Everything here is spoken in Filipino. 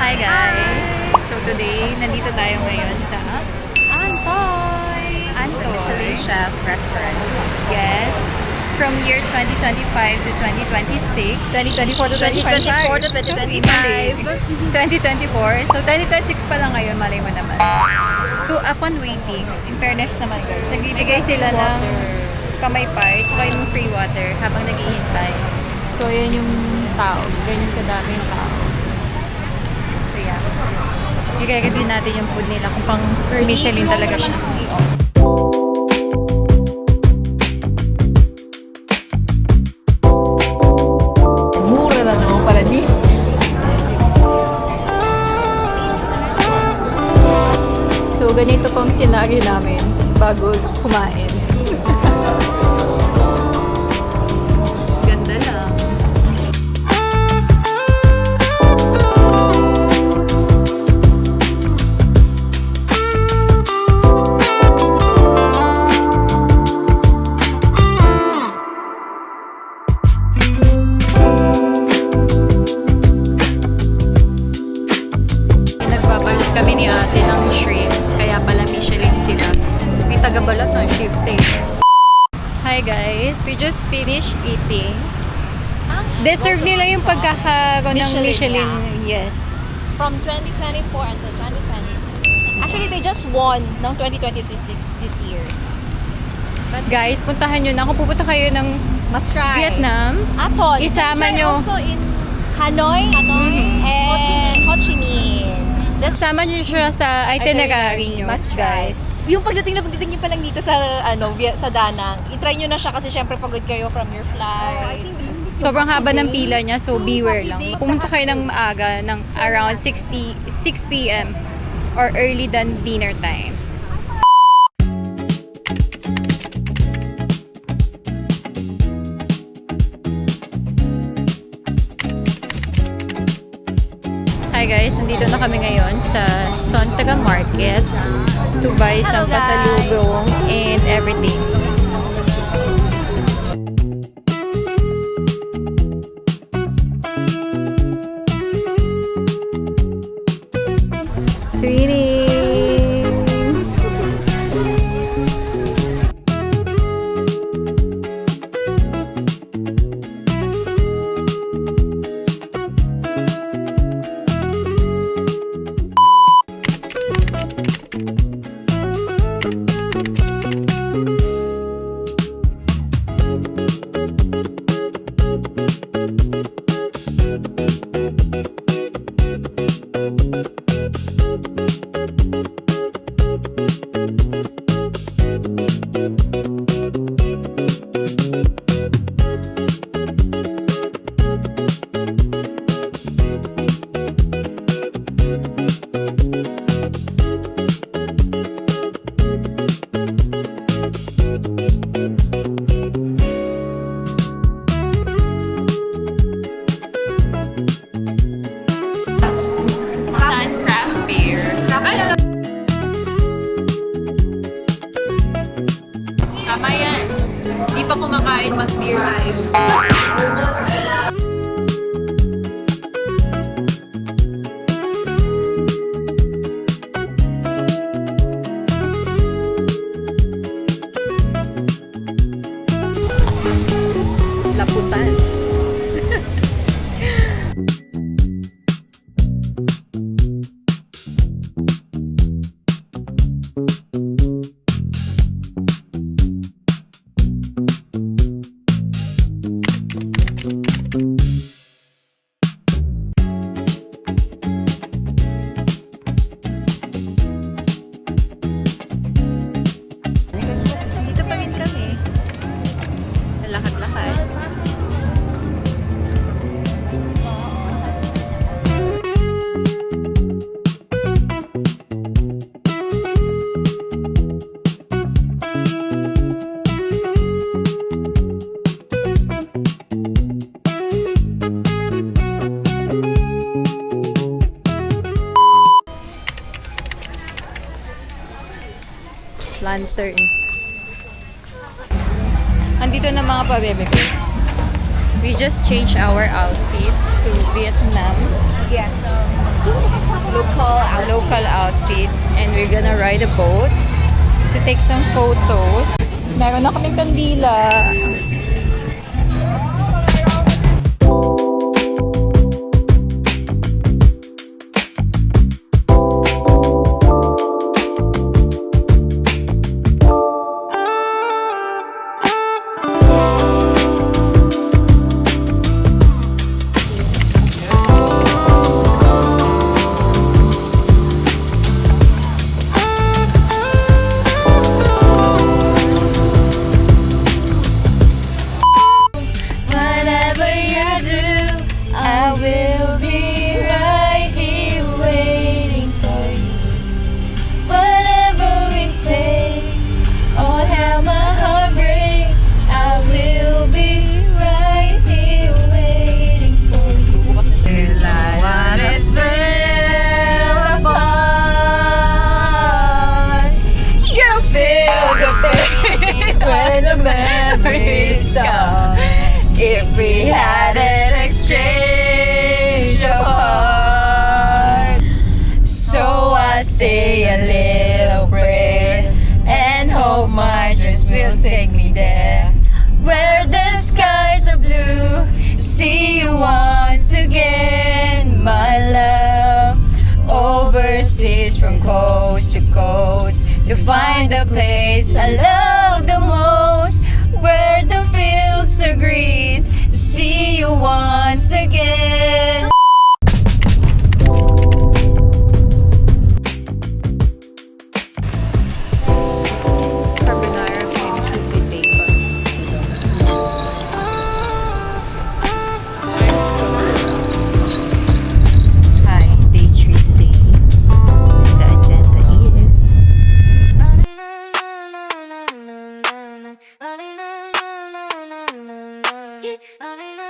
Hi guys! So today, nandito tayo ngayon sa Antoy! Michelin Chef Restaurant. Yes. From year 2025 to 2026. 2024 to 2025. 2024. So 2026 pa lang ngayon, malay mo naman. So upon waiting, in fairness naman guys, nagbibigay sila ng kamaypay tsaka yung free water habang naghihintay. So yan yung tao. Ganyan kadami yung tao. So yeah. I-review natin yung food nila kung pang Michelin talaga siya. Mura lang naman pala di. So ganito pong scenario namin bago kumain. Ganda lang. Nagbabalot kami ni ate ng shrimp, kaya pala Michelin sila. May tagabalot ng shrimp eh. Hi guys, we just finished eating. Deserve nila yung pagkakaroon ng Michelin. Yes. From 2024 until 2026. Actually, they just won ng 2026 this year. Guys, puntahan nyo na. Kung pupunta kayo ng Must try. Vietnam, Aton. isama You can try nyo. also in Hanoi, and Ho Chi Minh. Just sama nyo siya sa itinerary nyo, Must try. guys. Yung pagdating nyo pa lang dito sa sa Danang, i-try nyo na siya kasi syempre pagod kayo from your flight. Sobrang haba ng pila niya, so beware lang. Pumunta kayo ng maaga, ng around 6 p.m. or early than dinner time. Hi guys, nandito na kami ngayon sa Sontaga Market to buy some pasalubong and everything. Tweeting! Suncraft beer. Tama yan. Di pa kumakain mag-beer time. Laputan. Dito pa rin kami. Lakad-lakad. lantern. Andito na mga pabebekes. We just changed our outfit to Vietnam. Yeah. Local outfit. And we're gonna ride a boat to take some photos. Meron na kaming kandila. Whatever you do, I will be right here waiting for you. Whatever it takes, or how my heart breaks, I will be right here waiting for you. What it fell apart, you feel the pain when the memories come. If we had an exchange of heart, so I say a little prayer and hope my dreams will take me there, where the skies are blue, to see you once again, my love. Overseas from coast to coast, to find the place I love the most, where the fields are green, to see you once again. Carbonara cream cheese with bacon. Hi, day 3 today. And the agenda is I